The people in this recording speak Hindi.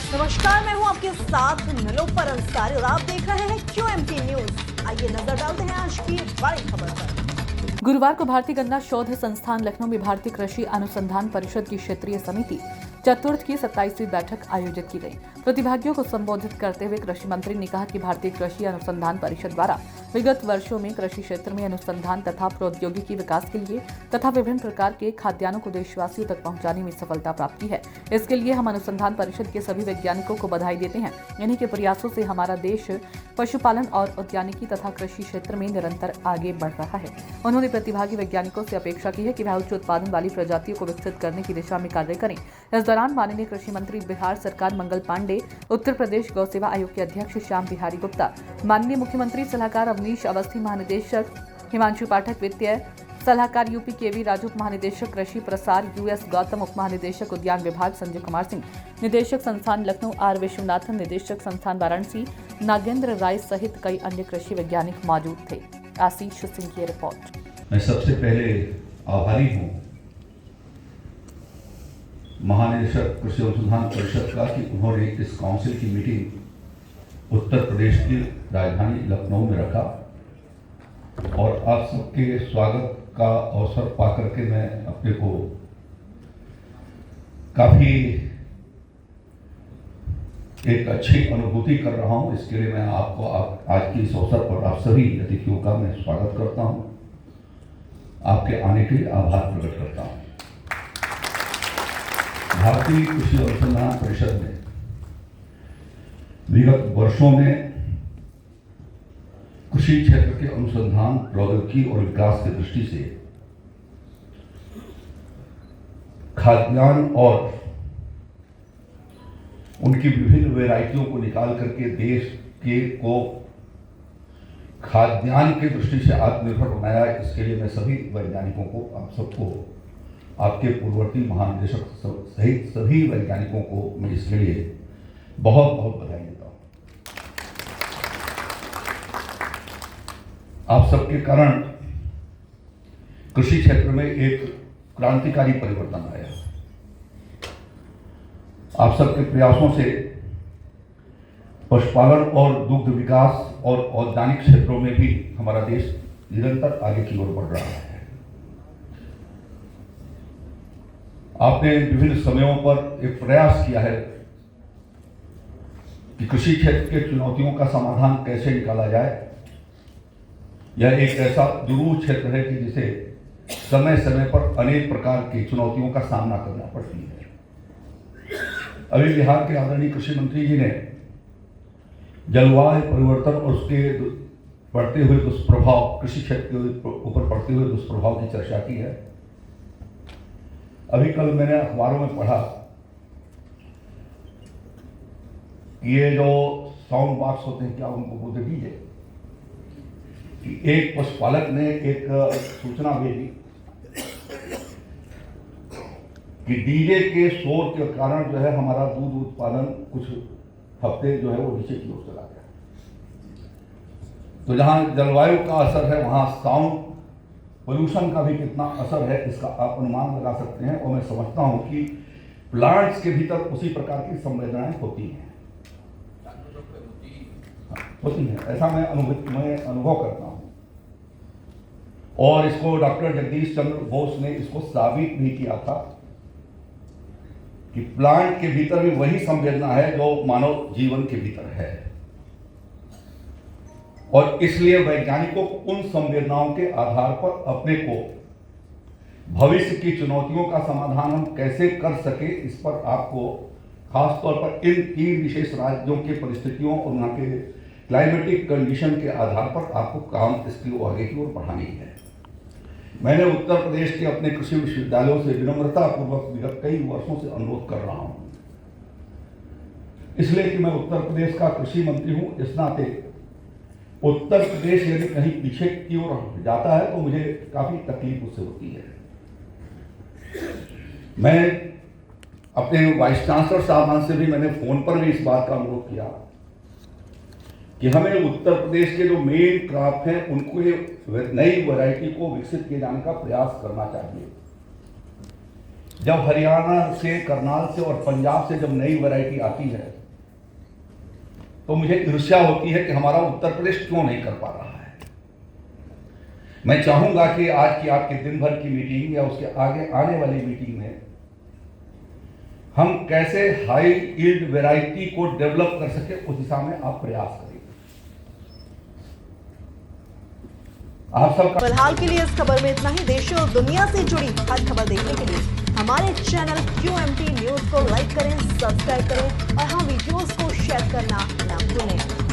नमस्कार, मैं हूं आपके साथ निलोफर अंसारी और आप देख रहे हैं QMT न्यूज। आइए नजर डालते हैं आज की बड़ी खबर पर। गुरुवार को भारतीय गन्ना शोध संस्थान लखनऊ में भारतीय कृषि अनुसंधान परिषद की क्षेत्रीय समिति चतुर्थ की 27वीं बैठक आयोजित की गई। प्रतिभागियों को संबोधित करते हुए कृषि मंत्री ने कहा कि भारतीय कृषि अनुसंधान परिषद द्वारा विगत वर्षों में कृषि क्षेत्र में अनुसंधान तथा प्रौद्योगिकी विकास के लिए तथा विभिन्न प्रकार के खाद्यान्नों को देशवासियों तक पहुंचाने में सफलता प्राप्त की है। इसके लिए हम अनुसंधान परिषद के सभी वैज्ञानिकों को बधाई देते हैं। इन्हीं के प्रयासों से हमारा देश पशुपालन और उद्यानिकी तथा कृषि क्षेत्र में निरंतर आगे बढ़ रहा है। उन्होंने प्रतिभागी वैज्ञानिकों से अपेक्षा की है कि वह उच्च उत्पादन वाली प्रजातियों को विकसित करने की दिशा में कार्य करें। इस दौरान माननीय कृषि मंत्री बिहार सरकार मंगल पांडे, उत्तर प्रदेश गौ सेवा आयोग के अध्यक्ष श्याम बिहारी गुप्ता, माननीय मुख्यमंत्री सलाहकार अवनीश अवस्थी, महानिदेशक हिमांशु पाठक, वित्तीय सलाहकार यूपी केवी राजू, महानिदेशक कृषि प्रसार US गौतम, उप महानिदेशक उद्यान विभाग संजय कुमार सिंह, निदेशक संस्थान लखनऊ R विश्वनाथन, निदेशक संस्थान वाराणसी नागेंद्र राय सहित कई अन्य कृषि वैज्ञानिक मौजूद थे। आशीष सिंह की रिपोर्ट। मैं सबसे पहले आभारी हूँ महानिदेशक कृषि अनुसंधान परिषद का कि उन्होंने इस काउंसिल की मीटिंग उत्तर प्रदेश की राजधानी लखनऊ में रखा और आप सबके स्वागत का अवसर पाकर के मैं अपने को काफी एक अच्छी अनुभूति कर रहा हूं। इसके लिए मैं आपको आज के इस अवसर पर आप सभी अतिथियों का मैं स्वागत करता हूं, आपके आने के लिए आभार प्रकट करता हूं। भारतीय कृषि अनुसंधान परिषद ने विगत वर्षों में कृषि क्षेत्र के अनुसंधान, प्रौद्योगिकी और विकास की दृष्टि से खाद्यान्न और उनकी विभिन्न वैरायटियों को निकाल करके देश के को खाद्यान्न की दृष्टि से आत्मनिर्भर बनाया। इसके लिए मैं सभी वैज्ञानिकों को, आप सबको, आपके पूर्ववर्ती महानिदेशक सहित सभी वैज्ञानिकों को मैं इसके लिए बहुत बहुत बधाई देता हूं। आप सबके कारण कृषि क्षेत्र में एक क्रांतिकारी परिवर्तन आया। आप सबके प्रयासों से पशुपालन और दुग्ध विकास और औद्यानिक क्षेत्रों में भी हमारा देश निरंतर आगे की ओर बढ़ रहा है। आपने विभिन्न समयों पर एक प्रयास किया है कि कृषि क्षेत्र के चुनौतियों का समाधान कैसे निकाला जाए। यह एक ऐसा दुरूह क्षेत्र है कि जिसे समय समय पर अनेक प्रकार की चुनौतियों का सामना करना पड़ती है। अभी बिहार के आदरणीय कृषि मंत्री जी ने जलवायु परिवर्तन और उसके बढ़ते हुए दुष्प्रभाव, कृषि क्षेत्र के ऊपर पड़ते हुए दुष्प्रभाव की चर्चा की है। अभी कल मैंने अखबारों में पढ़ा कि ये जो साउंड बॉक्स होते हैं, क्या उनको बोलते डीजे, कि एक पशुपालक ने एक सूचना भेजी कि डीजे के शोर के कारण जो है हमारा दूध उत्पादन कुछ हफ्ते जो है वो नीचे की ओर चला गया। तो जहां जलवायु का असर है वहां साउंड पोल्यूशन का भी कितना असर है इसका आप अनुमान लगा सकते हैं। और मैं समझता हूं कि प्लांट्स के भीतर उसी प्रकार की संवेदनाएं होती हैं, ऐसा मैं अनुभव करता हूं। और इसको डॉक्टर जगदीश चंद्र बोस ने इसको साबित भी किया था कि प्लांट के भीतर भी वही संवेदना है जो मानव जीवन के भीतर है। और इसलिए वैज्ञानिकों को उन संवेदनाओं के आधार पर अपने को भविष्य की चुनौतियों का समाधान हम कैसे कर सके, इस पर आपको खासतौर पर इन 3 विशेष राज्यों के परिस्थितियों और वहां के क्लाइमेटिक कंडीशन के आधार पर आपको काम इसकी आगे की ओर बढ़ानी है। मैंने उत्तर प्रदेश के अपने कृषि विश्वविद्यालयों से विनम्रतापूर्वक विगत कई वर्षों से अनुरोध कर रहा हूं, इसलिए कि मैं उत्तर प्रदेश का कृषि मंत्री हूं। इस नाते उत्तर प्रदेश यदि कहीं पीछे की ओर जाता है तो मुझे काफी तकलीफ उससे होती है। मैं अपने वाइस चांसलर साहब से भी मैंने फोन पर भी इस बात का अनुरोध किया कि हमें उत्तर प्रदेश के जो मेन क्रॉप हैं उनको नई वैरायटी को विकसित किए जाने का प्रयास करना चाहिए। जब हरियाणा से, करनाल से और पंजाब से जब नई वैरायटी आती है तो मुझे ईर्ष्या होती है कि हमारा उत्तर प्रदेश क्यों नहीं कर पा रहा है। मैं चाहूंगा कि आज की आपकी दिन भर की मीटिंग या उसके आगे आने वाली मीटिंग में हम कैसे हाई यील्ड वैरायटी को डेवलप कर सके, उस दिशा में आप प्रयास करें। आप सबका फिलहाल के लिए इस खबर में इतना ही। देश और दुनिया से जुड़ी हर खबर देखने के लिए हमारे चैनल QMT न्यूज को लाइक करें, सब्सक्राइब करें और हाँ, वीडियोस को शेयर करना ना भूलें।